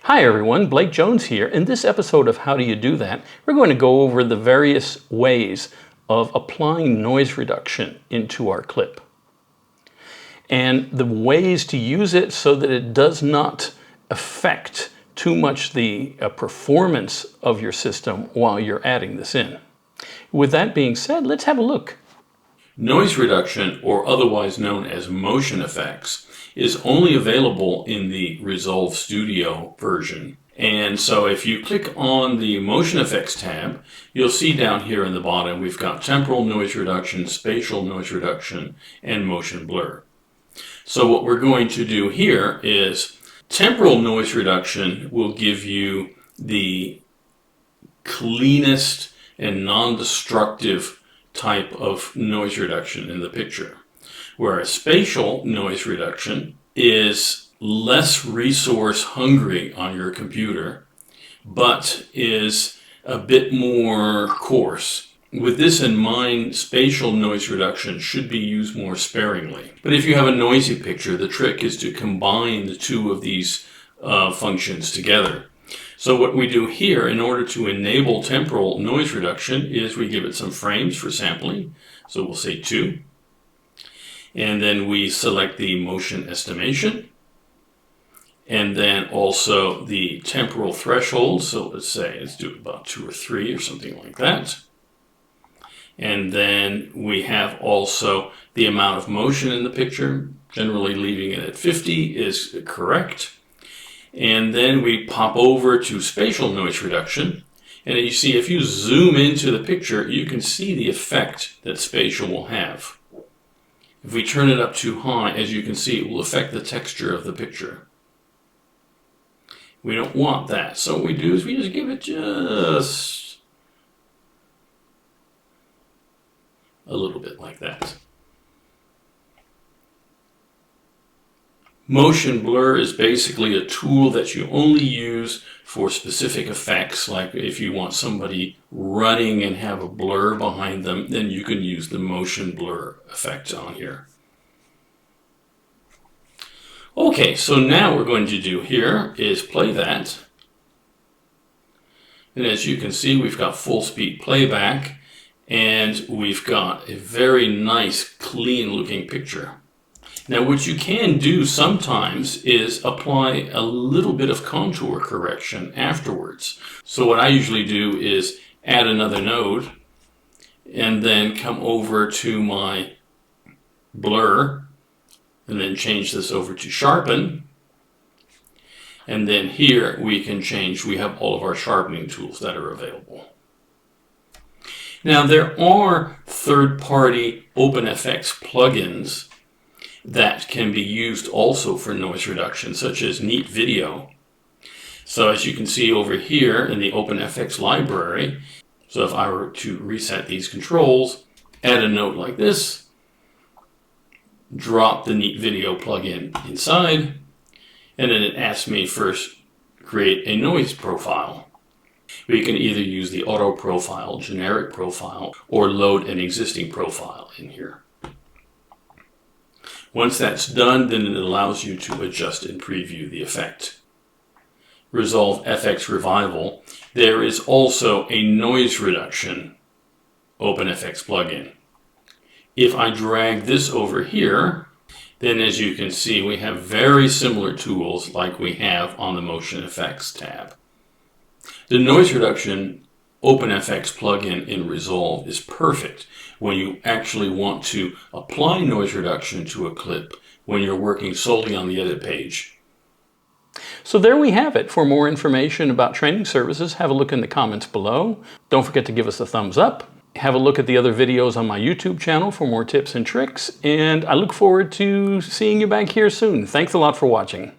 Hi everyone, Blake Jones here. In this episode of How Do You Do That, we're going to go over the various ways of applying noise reduction into our clip. And the ways to use it so that it does not affect too much the performance of your system while you're adding this in. With that being said, let's have a look. Noise reduction, or otherwise known as motion effects, is only available in the Resolve Studio version. And so if you click on the Motion Effects tab, you'll see down here in the bottom we've got temporal noise reduction, spatial noise reduction, and motion blur. So what we're going to do here is temporal noise reduction will give you the cleanest and non-destructive type of noise reduction in the picture, whereas spatial noise reduction is less resource hungry on your computer, but is a bit more coarse. With this in mind, spatial noise reduction should be used more sparingly. But if you have a noisy picture, the trick is to combine the two of these functions together. So what we do here in order to enable temporal noise reduction is we give it some frames for sampling. So we'll say 2. And then we select the motion estimation. And then also the temporal threshold. So let's do about 2 or 3 or something like that. And then we have also the amount of motion in the picture. Generally leaving it at 50 is correct. And then we pop over to spatial noise reduction. And you see, if you zoom into the picture, you can see the effect that spatial will have. If we turn it up too high, as you can see, it will affect the texture of the picture. We don't want that. So what we do is we just give it just a little bit like that. Motion blur is basically a tool that you only use for specific effects, like if you want somebody running and have a blur behind them, then you can use the motion blur effect on here. Okay, so now what we're going to do here is play that. And as you can see, we've got full speed playback, and we've got a very nice, clean looking picture. Now what you can do sometimes is apply a little bit of contour correction afterwards. So what I usually do is add another node and then come over to my blur and then change this over to sharpen. And then here we can change, we have all of our sharpening tools that are available. Now there are third-party OpenFX plugins that can be used also for noise reduction, such as Neat Video. So as you can see over here in the OpenFX library, so if I were to reset these controls, add a note like this, drop the Neat Video plugin inside, and then it asks me first create a noise profile. We can either use the auto profile, generic profile, or load an existing profile in here. Once that's done, then it allows you to adjust and preview the effect. Resolve FX Revival. There is also a noise reduction OpenFX plugin. If I drag this over here, then as you can see, we have very similar tools like we have on the Motion Effects tab. The noise reduction OpenFX plugin in Resolve is perfect when you actually want to apply noise reduction to a clip when you're working solely on the edit page. So there we have it. For more information about training services, have a look in the comments below. Don't forget to give us a thumbs up. Have a look at the other videos on my YouTube channel for more tips and tricks. And I look forward to seeing you back here soon. Thanks a lot for watching.